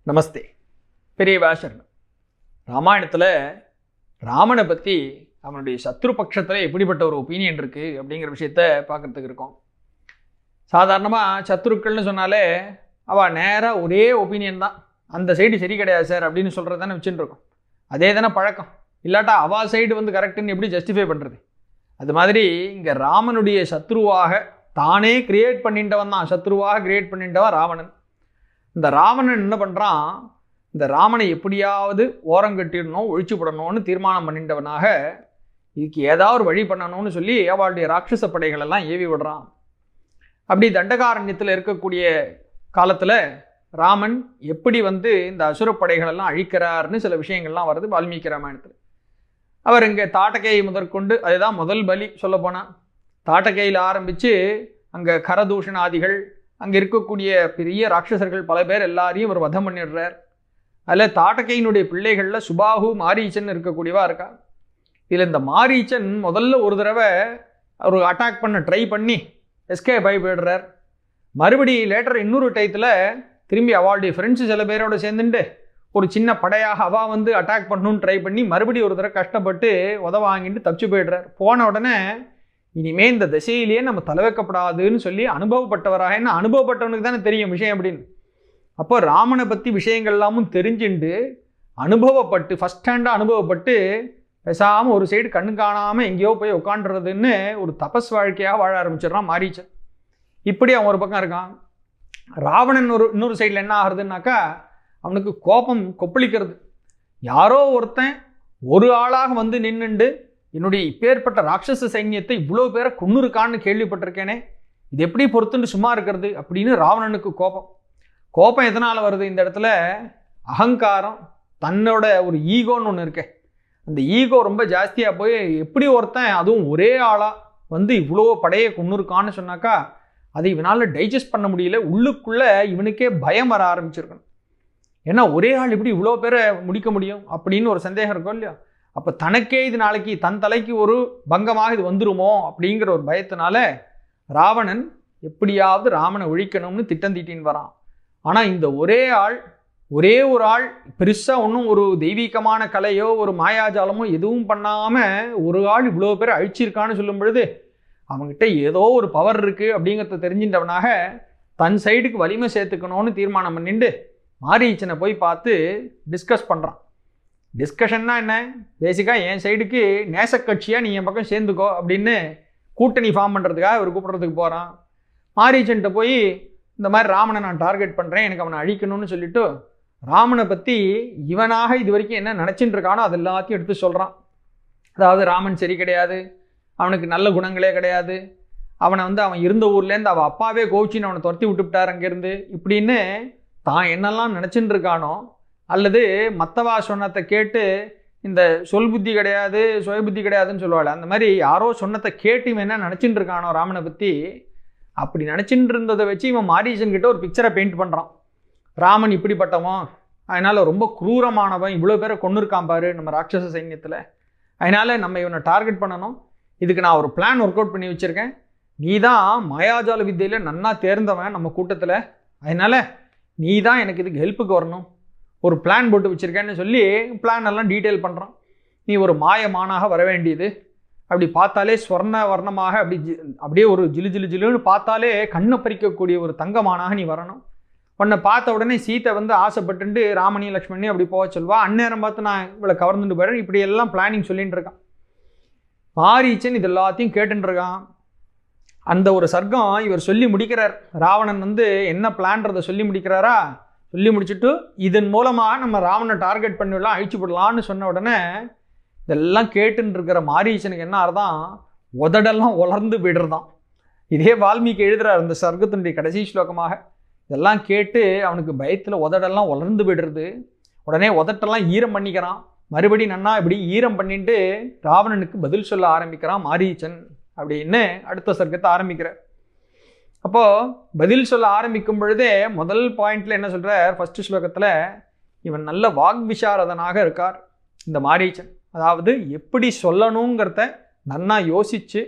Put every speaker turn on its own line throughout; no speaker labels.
நமஸ்தே. பெரியவா சரணம். ராமாயணத்தில் ராமனை பற்றி அவனுடைய சத்ரு பட்சத்தில் எப்படிப்பட்ட ஒரு ஒப்பீனியன் இருக்குது அப்படிங்கிற விஷயத்த பார்க்குறதுக்கு இருக்கோம். சாதாரணமாக சத்ருக்கள்னு சொன்னாலே அவள் நேராக ஒரே ஒப்பீனியன் தான், அந்த சைடு சரி கிடையாது சார் அப்படின்னு சொல்கிறது தானே வச்சுட்டு இருக்கோம். அதே தானே பழக்கம். இல்லாட்டா அவள் சைடு வந்து கரெக்டுன்னு எப்படி ஜஸ்டிஃபை பண்ணுறது? அது மாதிரி இங்கே ராமனுடைய சத்ருவாக தானே கிரியேட் பண்ணிட்டவன் தான், சத்ருவாக கிரியேட் பண்ணிட்டவன் ராவணன். இந்த ராவணன் என்ன பண்ணுறான், இந்த ராமனை எப்படியாவது ஓரங்கட்டிடணும், ஒழிச்சு போடணும்னு தீர்மானம் பண்ணிட்டவனாக இதுக்கு ஏதாவது ஒரு வழி பண்ணணும்னு சொல்லி அவளுடைய ராட்சச படைகளெல்லாம் ஏவி விடுறான். அப்படி தண்டகாரண்யத்தில் இருக்கக்கூடிய காலத்தில் ராமன் எப்படி வந்து இந்த அசுரப்படைகளெல்லாம் அழிக்கிறார்னு சில விஷயங்கள்லாம் வருது வால்மீகி ராமாயணத்தில். அவர் இங்கே தாட்டகையை முதற்கொண்டு, அதுதான் முதல் பலி சொல்லப்போனால். தாட்டகையில் ஆரம்பித்து அங்கே கரதூஷணாதிகள், அங்கே இருக்கக்கூடிய பெரிய ராட்சசர்கள் பல பேர் எல்லாரையும் அவர் வதம் பண்ணிடுறார். அதில் தாட்டகையினுடைய பிள்ளைகளில் சுபாகு மாரீச்சன் இருக்கக்கூடியவா இருக்கா. இதில் இந்த மாரீச்சன் முதல்ல ஒரு தடவை ஒரு அட்டாக் பண்ண ட்ரை பண்ணி எஸ்கேப் ஆகி போயிடுறார். மறுபடி லேட்டர் இன்னொரு டயத்தில் திரும்பி அவளுடைய ஃப்ரெண்ட்ஸு சில பேரோட சேர்ந்துட்டு ஒரு சின்ன படையாக அவள் வந்து அட்டாக் பண்ணணும்னு ட்ரை பண்ணி மறுபடி ஒரு தடவை கஷ்டப்பட்டு வாங்கிட்டு தப்பிச்சு போயிடுறார். போன உடனே இனிமேல் இந்த திசையிலேயே நம்ம தலை வைக்கப்படாதுன்னு சொல்லி அனுபவப்பட்டவராக, என்ன அனுபவப்பட்டவனுக்கு தானே தெரியும் விஷயம் அப்படின்னு. அப்போ ராமனை பற்றி விஷயங்கள் எல்லாமும் தெரிஞ்சுண்டு அனுபவப்பட்டு ஃபஸ்ட் ஹேண்டாக அனுபவப்பட்டு பேசாமல் ஒரு சைடு கண்ணு காணாமல் எங்கேயோ போய் உட்காண்டுறதுன்னு ஒரு தபஸ் வாழ்க்கையாக வாழ ஆரம்பிச்சிடறான் மாரீச்சன். இப்படி அவன் ஒரு பக்கம் இருக்கான். ராவணன் இன்னொரு சைடில் என்ன ஆகுறதுனாக்கா, அவனுக்கு கோபம் கொப்பளிக்கிறது. யாரோ ஒருத்தன் ஒரு ஆளாக வந்து நின்றுண்டு என்னுடைய இப்பேற்பட்ட ராட்சச சைன்யத்தை இவ்வளோ பேரை கொன்னுருக்கான்னு கேள்விப்பட்டிருக்கேனே, இது எப்படி பொறுத்துன்னு சும்மா இருக்கிறது அப்படின்னு ராவணனுக்கு கோபம். கோபம் எதனால் வருது? இந்த இடத்துல அகங்காரம், தன்னோட ஒரு ஈகோன்னு ஒன்று இருக்கே, அந்த ஈகோ ரொம்ப ஜாஸ்தியாக போய் எப்படி ஒருத்தன் அதுவும் ஒரே ஆளாக வந்து இவ்வளோ படையை கொன்னுருக்கான்னு சொன்னாக்கா அதை இவனால் டைஜஸ்ட் பண்ண முடியல. உள்ளுக்குள்ளே இவனுக்கே பயம் வர ஆரம்பிச்சிருக்கணும். ஏன்னா ஒரே ஆள் இப்படி இவ்வளோ பேரை முடிக்க முடியும் அப்படின்னு ஒரு சந்தேகம் இருக்கும் இல்லையா. அப்போ தனக்கே இது நாளைக்கு தன் தலைக்கு ஒரு பங்கமாக இது வந்துருமோ அப்படிங்கிற ஒரு பயத்தினால ராவணன் எப்படியாவது ராமனை ஒழிக்கணும்னு திட்டம் தீட்டின்னு வரான். ஆனால் இந்த ஒரே ஒரு ஆள் பெருசாக ஒன்றும் ஒரு தெய்வீகமான கலையோ ஒரு மாயாஜாலமோ எதுவும் பண்ணாமல் ஒரு ஆள் இவ்வளோ பேரை அழிச்சிருக்கான்னு சொல்லும் பொழுது அவங்ககிட்ட ஏதோ ஒரு பவர் இருக்குது அப்படிங்கிறத தெரிஞ்சின்றவனாக தன் சைடுக்கு வலிமை சேர்த்துக்கணும்னு தீர்மானம் பண்ணிட்டு மாரீச்சனை போய் பார்த்து டிஸ்கஸ் பண்ணுறான். டிஸ்கஷன்னா என்ன, பேசிக்காக என் சைடுக்கு நேசக்கட்சியாக நீ என் பக்கம் சேர்ந்துக்கோ அப்படின்னு கூட்டணி ஃபார்ம் பண்ணுறதுக்காக அவர் கூப்பிட்றதுக்கு போகிறான். மாரீச்சன்ட்ட போய் இந்த மாதிரி ராமனை நான் டார்கெட் பண்ணுறேன், எனக்கு அவனை அழிக்கணும்னு சொல்லிவிட்டு ராமனை பற்றி இவனாக இது வரைக்கும் என்ன நினச்சிட்டு இருக்கானோ அது எல்லாத்தையும் எடுத்து சொல்கிறான். அதாவது ராமன் சரி கிடையாது, அவனுக்கு நல்ல குணங்களே கிடையாது, அவனை வந்து அவன் இருந்த ஊர்லேருந்து அவன் அப்பாவே கோச்சின்னு அவனை துரத்தி விட்டுவிட்டார் அங்கேருந்து, இப்படின்னு தான் என்னெல்லாம் நினச்சிட்டு இருக்கானோ, அல்லது மற்றவா சொன்னத்தை கேட்டு இந்த சொல் புத்தி கிடையாது சுய புத்தி கிடையாதுன்னு சொல்லுவாள், அந்த மாதிரி யாரோ சொன்னத்தை கேட்டு இவன் என்ன நினச்சிட்டு இருக்கானோ ராமனை பற்றி, அப்படி நினச்சிட்டு இருந்ததை வச்சு இவன் மாரீச்சன் கிட்ட ஒரு பிக்சரை பெயிண்ட் பண்ணுறான். ராமன் இப்படிப்பட்டவன், அதனால் ரொம்ப குரூரமானவன், இவ்வளோ பேரை கொன்னுருக்கான் பாரு நம்ம ராட்சச சைன்யத்தில், அதனால் நம்ம இவனை டார்கெட் பண்ணணும், இதுக்கு நான் ஒரு பிளான் ஒர்க் அவுட் பண்ணி வச்சுருக்கேன், நீ தான் மாயாஜால வித்தையில் நன்னா தேர்ந்தவன் நம்ம கூட்டத்தில், அதனால் நீ தான் எனக்கு இதுக்கு ஹெல்ப்புக்கு வரணும், ஒரு பிளான் போட்டு வச்சுருக்கேன்னு சொல்லி பிளான் எல்லாம் டீட்டெயில் பண்ணுறான். நீ ஒரு மாயமானாக வர வேண்டியது, அப்படி பார்த்தாலே ஸ்வர்ண வர்ணமாக அப்படியே ஒரு ஜிலுன்னு பார்த்தாலே கண்ணை பறிக்கக்கூடிய ஒரு தங்கமானாக நீ வரணும். உன்னை பார்த்த உடனே சீத்தை வந்து ஆசைப்பட்டுட்டு ராமனையும் லக்ஷ்மணையும் அப்படி போக சொல்வா, அந்நேரம் பார்த்து நான் இவளை கவர்ந்துட்டு போயிடுறேன், இப்படி எல்லாம் பிளானிங் சொல்லிட்டு இருக்கான். மாரீச்சன் இது எல்லாத்தையும் கேட்டுன்னு இருக்கான். அந்த ஒரு சர்க்கம் இவர் சொல்லி முடிக்கிறார். ராவணன் வந்து என்ன பிளான்றதை சொல்லி முடிக்கிறாரா, சொல்லி முடிச்சுட்டு இதன் மூலமாக நம்ம ராவணனை டார்கெட் பண்ணிவிடலாம், அழிச்சு விடலான்னு சொன்ன உடனே இதெல்லாம் கேட்டுன்னு இருக்கிற மாரீச்சனுக்கு என்ன ஆறுதான், உதடெல்லாம் உலர்ந்து விடுறதான். இதே வால்மீகி எழுதுறார் இந்த சர்க்கத்தினுடைய கடைசி ஸ்லோகமாக. இதெல்லாம் கேட்டு அவனுக்கு பயத்தில் உதடெல்லாம் உலர்ந்து விடுறது. உடனே உதட்டெல்லாம் ஈரம் பண்ணிக்கிறான். மறுபடி நன்னா இப்படி ஈரம் பண்ணிட்டு ராவணனுக்கு பதில் சொல்ல ஆரம்பிக்கிறான் மாரீச்சன் அப்படின்னு அடுத்த சர்க்கத்தை ஆரம்பிக்கிறார். அப்போது பதில் சொல்ல ஆரம்பிக்கும் பொழுதே முதல் பாயிண்டில் என்ன சொல்கிறார், ஃபஸ்ட்டு ஸ்லோகத்தில் இவன் நல்ல வாக்விசாரதனாக இருக்கார் இந்த மாரீச்சன். அதாவது எப்படி சொல்லணுங்கிறத நன்னா யோசித்து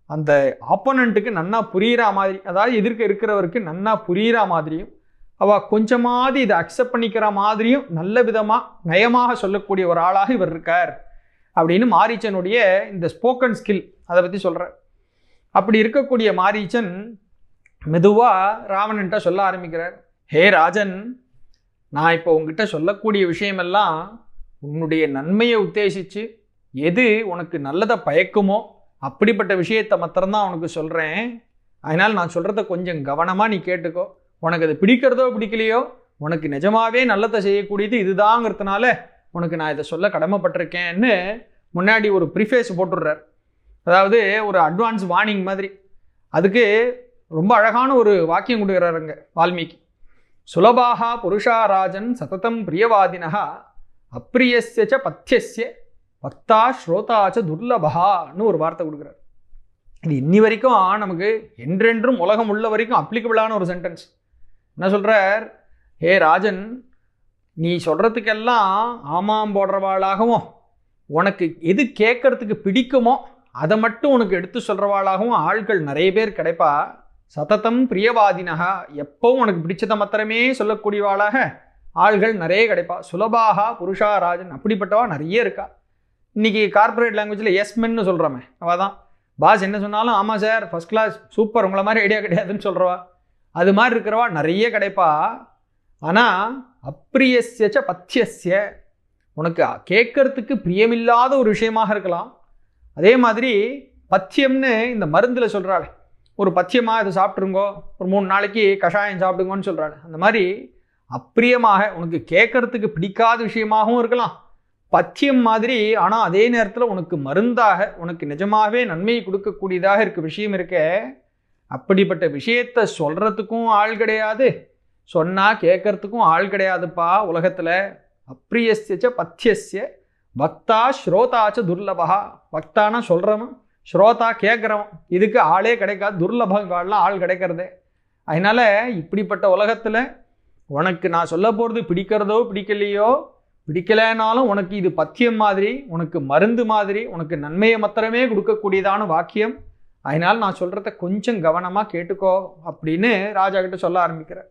அந்த ஆப்போனண்ட்டுக்கு நன்னா புரிகிற மாதிரி, அதாவது எதிர்க்க இருக்கிறவருக்கு நன்னா புரிகிற மாதிரியும் அவள் கொஞ்சமாவது இதை அக்செப்ட் பண்ணிக்கிற மாதிரியும் நல்ல விதமாக நயமாக சொல்லக்கூடிய ஒரு ஆளாக இவர் இருக்கார் அப்படின்னு மாரீச்சனுடைய இந்த ஸ்போக்கன் ஸ்கில் அதை பற்றி சொல்கிறார். அப்படி இருக்கக்கூடிய மாரீச்சன் மெதுவாக ராவணன்ட்ட சொல்ல ஆரம்பிக்கிறார். ஹே ராஜன், நான் இப்போ உங்ககிட்ட சொல்லக்கூடிய விஷயமெல்லாம் உன்னுடைய நன்மையை உத்தேசித்து எது உனக்கு நல்லதை பயக்குமோ அப்படிப்பட்ட விஷயத்தை மாத்திரம்தான் உனக்கு சொல்கிறேன். அதனால் நான் சொல்கிறத கொஞ்சம் கவனமாக நீ கேட்டுக்கோ. உனக்கு அது பிடிக்கிறதோ பிடிக்கலையோ, உனக்கு நிஜமாகவே நல்லதை செய்யக்கூடியது இதுதாங்கிறதுனால உனக்கு நான் இதை சொல்ல கடமைப்பட்டிருக்கேன்னு முன்னாடி ஒரு ப்ரிஃபேஸ் போட்டுடுறார். அதாவது ஒரு அட்வான்ஸ் வார்னிங் மாதிரி. அதுக்கு ரொம்ப அழகான ஒரு வாக்கியம் கொடுக்குறாருங்க வால்மீகி. சுலபாக புருஷா ராஜன் சததம் பிரியவாதினஹா அப்பிரியஸ்ய பத்தியஸ்ய பக்தா ஸ்ரோதாச்ச துர்லபகான்னு ஒரு வார்த்தை கொடுக்குறார். இது இன்னி வரைக்கும் நமக்கு என்றென்றும் உலகம் உள்ள வரைக்கும் அப்ளிகபிளான ஒரு சென்டென்ஸ். என்ன சொல்கிறார்? ஹே ராஜன், நீ சொல்கிறதுக்கெல்லாம் ஆமாம் போடுறவாளாகவும் உனக்கு எது கேட்கறதுக்கு பிடிக்குமோ அதை மட்டும் உனக்கு எடுத்து சொல்கிறவாளாகவும் ஆள்கள் நிறைய பேர் கிடைப்பா. சததம் பிரியவாதினகா, எப்பவும் உனக்கு பிடிச்சதை மாத்திரமே சொல்லக்கூடியவாளாக ஆள்கள் நிறைய கிடைப்பா. சுலபாக புருஷா ராஜன், அப்படிப்பட்டவா நிறைய இருக்கா. இன்றைக்கி கார்பரேட் லாங்குவேஜில் எஸ்மென்னு சொல்கிறோமே, அவள் தான் பாஸ் என்ன சொன்னாலும் ஆமாம் சார் ஃபஸ்ட் கிளாஸ் சூப்பர் உங்களை மாதிரி ஐடியா கிடையாதுன்னு சொல்கிறவா. அது மாதிரி இருக்கிறவா நிறைய கிடைப்பா. ஆனால் அப்பிரியஸ்யச்ச பத்தியஸ்ய, உனக்கு கேட்கறதுக்கு பிரியமில்லாத ஒரு விஷயமாக இருக்கலாம். அதே மாதிரி பத்தியம்னு இந்த மருந்தில் சொல்கிறாள், ஒரு பத்தியமாக இதை சாப்பிட்ருங்கோ, ஒரு 3 நாளைக்கு கஷாயம் சாப்பிடுங்கன்னு சொல்கிறாள். அந்த மாதிரி அப்பிரியமாக உனக்கு கேட்கறதுக்கு பிடிக்காத விஷயமாகவும் இருக்கலாம், பத்தியம் மாதிரி. ஆனால் அதே நேரத்தில் உனக்கு மருந்தாக உனக்கு நிஜமாகவே நன்மையை கொடுக்கக்கூடியதாக இருக்க விஷயம் இருக்க. அப்படிப்பட்ட விஷயத்தை சொல்கிறதுக்கும் ஆள் கிடையாது, சொன்னால் கேட்கறதுக்கும் ஆள் கிடையாதுப்பா உலகத்தில். அப்பிரியஸ்ய பத்தியஸ்ய பக்தா ஸ்ரோதாச்ச துர்லபா. பக்தானா சொல்கிறவன், ஸ்ரோதா கேட்குறவன், இதுக்கு ஆளே கிடைக்காது. துர்லபங்கள்லாம் ஆள் கிடைக்கிறதே. அதனால் இப்படிப்பட்ட உலகத்தில் உனக்கு நான் சொல்ல போகிறது பிடிக்கிறதோ பிடிக்கலையோ, பிடிக்கலைனாலும் உனக்கு இது பத்தியம் மாதிரி, உனக்கு மருந்து மாதிரி, உனக்கு நன்மையை மாத்திரமே கொடுக்கக்கூடியதான வாக்கியம். அதனால் நான் சொல்கிறத கொஞ்சம் கவனமாக கேட்டுக்கோ அப்படின்னு ராஜா கிட்ட சொல்ல ஆரம்பிக்கிறேன்.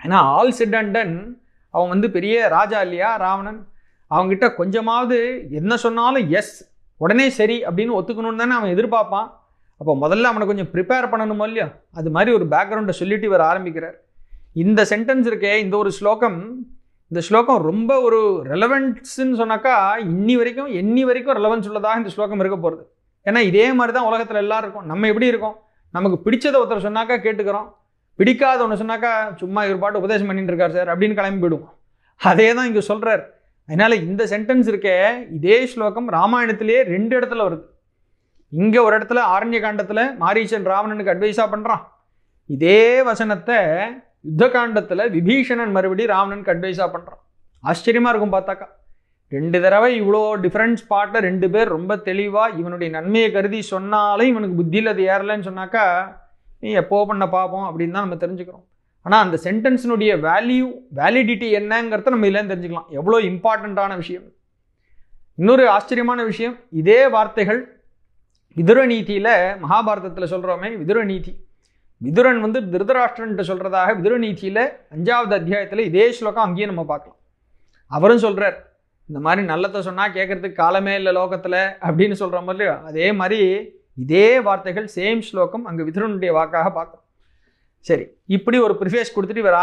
ஏன்னா ஆல் செட் அண்ட் டன், அவன் பெரிய ராஜா இல்லையா ராவணன். அவங்ககிட்ட கொஞ்சமாவது என்ன சொன்னாலும் எஸ் உடனே சரி அப்படின்னு ஒத்துக்கணும்னு தானே அவன் எதிர்பார்ப்பான். அப்போ முதல்ல அவனை கொஞ்சம் ப்ரிப்பேர் பண்ணணுமோ இல்லையா, அது மாதிரி ஒரு பேக்ரவுண்டை சொல்லிட்டு இவர் ஆரம்பிக்கிறார். இந்த சென்டென்ஸ் இருக்கே, இந்த ஒரு ஸ்லோகம், இந்த ஸ்லோகம் ரொம்ப ஒரு ரெலவென்ஸ்ன்னு சொன்னாக்கா இன்னி வரைக்கும் ரெலவென்ஸ் உள்ளதாக இந்த ஸ்லோகம் இருக்க போகிறது. ஏன்னா இதே மாதிரி தான் உலகத்தில் எல்லோரும் இருக்கும். நம்ம எப்படி இருக்கோம், நமக்கு பிடிச்சதை ஒருத்தர் சொன்னாக்கா கேட்டுக்கிறோம், பிடிக்காத ஒன்று சொன்னாக்கா சும்மா இவர் பாட்டு உபதேசம் பண்ணிட்டு இருக்கார் சார் அப்படின்னு கிளம்பி போயிடுவோம். அதே தான் இங்கே சொல்கிறார். அதனால் இந்த சென்டென்ஸ் இருக்கே, இதே ஸ்லோகம் ராமாயணத்திலேயே 2 இடத்துல வருது. இங்கே ஒரு இடத்துல ஆரண்ய காண்டத்தில் மாரீச்சன் ராவணனுக்கு அட்வைஸாக பண்ணுறான். இதே வசனத்தை யுத்த காண்டத்தில் விபீஷணன் மறுபடியும் ராவணனுக்கு அட்வைஸாக பண்ணுறான். ஆச்சரியமாக இருக்கும் பார்த்தாக்கா. 2 தடவை இவ்வளோ டிஃப்ரெண்ட் ஸ்பாட்டில் 2 பேர் ரொம்ப தெளிவாக இவனுடைய நன்மையை கருதி சொன்னாலும் இவனுக்கு புத்தியில் அது ஏறலைன்னு சொன்னாக்கா நீ எப்போ பண்ண பார்ப்போம் அப்படின்னு தான் நம்ம தெரிஞ்சுக்கிறோம். ஆனால் அந்த சென்டென்ஸினுடைய வேலிடிட்டி என்னங்கிறத நம்ம இதுலேருந்து தெரிஞ்சுக்கலாம், எவ்வளோ இம்பார்ட்டண்ட்டான விஷயம். இன்னொரு ஆச்சரியமான விஷயம், இதே வார்த்தைகள் விதுரநீதியில் மகாபாரதத்தில் சொல்கிறோமே, விதுரநீதி, விதுரன் திருதராஷ்டிரன்ட்டு சொல்கிறதாக விதுரநீதியில் 5வது அத்தியாயத்தில் இதே ஸ்லோகம் அங்கேயும் நம்ம பார்க்கலாம். அவரும் சொல்கிறார், இந்த மாதிரி நல்லதை சொன்னால் கேட்குறதுக்கு காலமே இல்லை லோகத்தில் அப்படின்னு சொல்கிற மாதிரி அதே மாதிரி இதே வார்த்தைகள் சேம் ஸ்லோகம் அங்கே விதுரனுடைய வாக்காக பார்க்கணும். சரி, இப்படி ஒரு ப்ரிஃபேஸ் கொடுத்துட்டு இவர்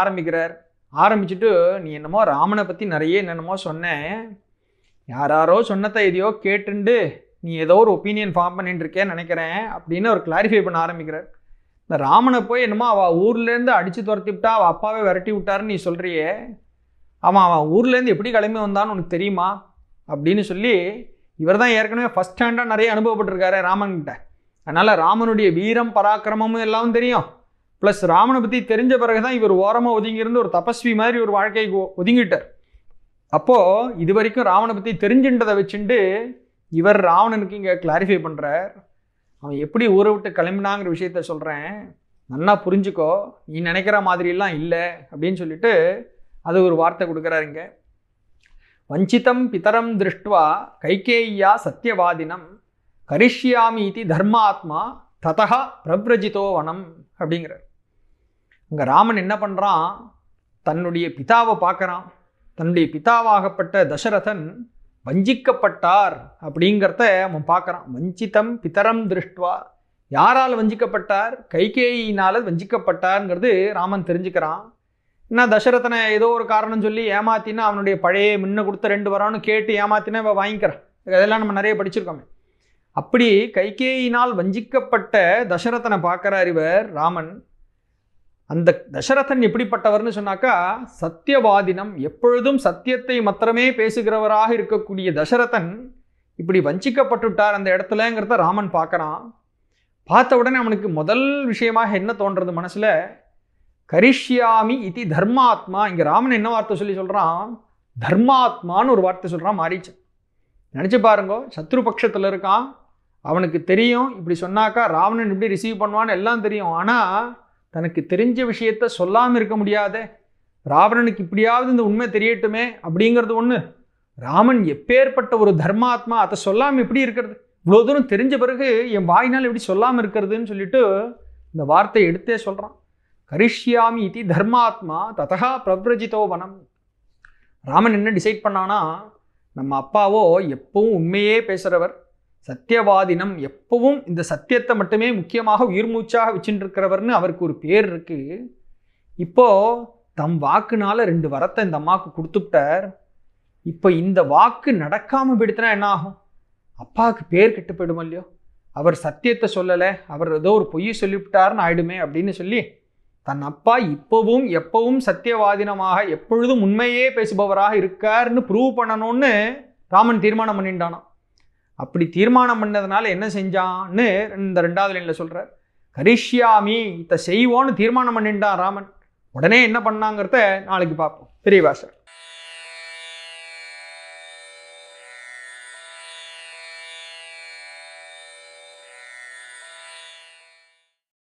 ஆரம்பிச்சுட்டு நீ என்னமோ ராமனை பற்றி நிறைய என்னென்னமோ சொன்னேன், யாரோ சொன்னதை எதையோ கேட்டுண்டு நீ ஏதோ ஒரு ஒப்பீனியன் ஃபார்ம் பண்ணிட்டு இருக்கேன்னு நினைக்கிறேன் அப்படின்னு அவர் கிளாரிஃபை பண்ண ஆரம்பிக்கிறார். இந்த ராமனை போய் என்னமோ அவள் ஊர்லேருந்து அடித்து துரத்தி விட்டா அவள் அப்பாவே விரட்டி விட்டாருன்னு நீ சொல்கிறியே, அவன் ஊர்லேருந்து எப்படி கிளம்பி வந்தான்னு உனக்கு தெரியுமா அப்படின்னு சொல்லி இவர் தான் ஏற்கனவே ஃபஸ்ட் ஹேண்டாக நிறைய அனுபவப்பட்டிருக்காரு ராமன்கிட்ட. அதனால் ராமனுடைய வீரம் பராக்கிரமமும் எல்லாம் தெரியும். ப்ளஸ் ராமனை பற்றி தெரிஞ்ச பிறகு தான் இவர் ஓரமாக ஒதுங்கியிருந்து ஒரு தபஸ்வி மாதிரி ஒரு வாழ்க்கைக்கு ஒதுங்கிட்டார். அப்போது இது வரைக்கும் ராவனை பற்றி தெரிஞ்சுன்றதை வச்சுட்டு இவர் ராவணனுக்கு இங்கே கிளாரிஃபை பண்ணுறார். அவன் எப்படி ஊரை விட்டு கிளம்பினாங்கிற விஷயத்த சொல்கிறேன், நல்லா புரிஞ்சுக்கோ, நீ நினைக்கிற மாதிரிலாம் இல்லை அப்படின்னு சொல்லிட்டு அது ஒரு வார்த்தை கொடுக்குறாரு இங்கே. வஞ்சிதம் பிதரம் திருஷ்டுவா கைகேய்யா சத்தியவாதினம் கரிஷ்யாமீதி தர்மாத்மா ததா பிரவ்ரஜிதோ வனம் அப்படிங்கிறார். அங்கே ராமன் என்ன பண்ணுறான், தன்னுடைய பிதாவை பார்க்குறான். தன்னுடைய பிதாவாகப்பட்ட தசரதன் வஞ்சிக்கப்பட்டார் அப்படிங்கிறத அவன் பார்க்குறான். வஞ்சிதம் பிதரம் திருஷ்டுவா, யாரால் வஞ்சிக்கப்பட்டார்? கைகேயினால் வஞ்சிக்கப்பட்டார்ங்கிறது ராமன் தெரிஞ்சுக்கிறான். என்ன தசரதனை ஏதோ ஒரு காரணம் சொல்லி ஏமாத்தினா அவனுடைய பழைய முன்ன கொடுத்த 2 வரான்னு கேட்டு ஏமாத்தினா இவன் வாங்கிக்கிறான். அதெல்லாம் நம்ம நிறைய படிச்சிருக்கோமே. அப்படி கைகேயினால் வஞ்சிக்கப்பட்ட தசரதனை பார்க்குறார் இவர் ராமன். அந்த தசரதன் எப்படிப்பட்டவர்னு சொன்னாக்கா சத்தியவாதினம், எப்பொழுதும் சத்தியத்தை மாத்திரமே பேசுகிறவராக இருக்கக்கூடிய தசரதன் இப்படி வஞ்சிக்கப்பட்டுட்டார் அந்த இடத்துலங்கிறத ராமன் பார்க்குறான். பார்த்த உடனே அவனுக்கு முதல் விஷயமாக என்ன தோன்றது மனசில்? கரிஷ்யாமி இதி தர்மாத்மா. இங்கே ராமன் என்ன வார்த்தை சொல்கிறான்? தர்மாத்மான்னு ஒரு வார்த்தை சொல்கிறான் மாரீச்சன். நினச்சி பாருங்க, சத்ரு பட்சத்தில் இருக்கான். அவனுக்கு தெரியும் இப்படி சொன்னாக்கா ராவணன் இப்படி ரிசீவ் பண்ணுவான்னு எல்லாம் தெரியும். ஆனால் தனக்கு தெரிஞ்ச விஷயத்த சொல்லாமல் இருக்க முடியாதே. ராவணனுக்கு இப்படியாவது இந்த உண்மை தெரியட்டுமே அப்படிங்கிறது ஒன்று. ராமன் எப்பேற்பட்ட ஒரு தர்மாத்மா, அதை சொல்லாமல் எப்படி இருக்கிறது? இவ்வளோ தூரம் தெரிஞ்ச பிறகு என் வாயினால் எப்படி சொல்லாமல் இருக்கிறதுன்னு சொல்லிட்டு இந்த வார்த்தையை எடுத்தே சொல்கிறான். கரிஷ்யாமி இதி தர்மாத்மா ததா பிரவ்ரஜிதோ வனம். ராமன் என்ன டிசைட் பண்ணானா, நம்ம அப்பாவோ எப்பவும் உண்மையே பேசுகிறவர், சத்தியவாதினம், எப்பவும் இந்த சத்தியத்தை மட்டுமே முக்கியமாக உயிர் மூச்சாக வச்சுட்டு இருக்கிறவர்னு அவருக்கு ஒரு பேர் இருக்குது. இப்போது தம் வாக்குனால 2 வரத்தை இந்த அம்மாவுக்கு கொடுத்துட்டார். இப்போ இந்த வாக்கு நடக்காமல் போயிடுத்துனா என்ன ஆகும்? அப்பாவுக்கு பேர் கெட்டு போயிடுமோ இல்லையோ? அவர் சத்தியத்தை சொல்லலை, அவர் ஏதோ ஒரு பொய் சொல்லிவிட்டார்னு ஆயிடுமே அப்படின்னு சொல்லி தன் அப்பா இப்போவும் எப்பவும் சத்தியவாதினமாக எப்பொழுதும் உண்மையே பேசுபவராக இருக்காருன்னு ப்ரூவ் பண்ணணும்னு ராமன் தீர்மானம் பண்ணிட்டானான். அப்படி தீர்மானம் பண்ணதுனால என்ன செஞ்சான்னு இந்த 2வது லைனில் சொல்கிறார். கரிஷ்யாமி, இதை செய்வோன்னு தீர்மானம் பண்ணிட்டான் ராமன். உடனே என்ன பண்ணாங்கிறத நாளைக்கு பார்ப்போம். பெரிய வாசர்.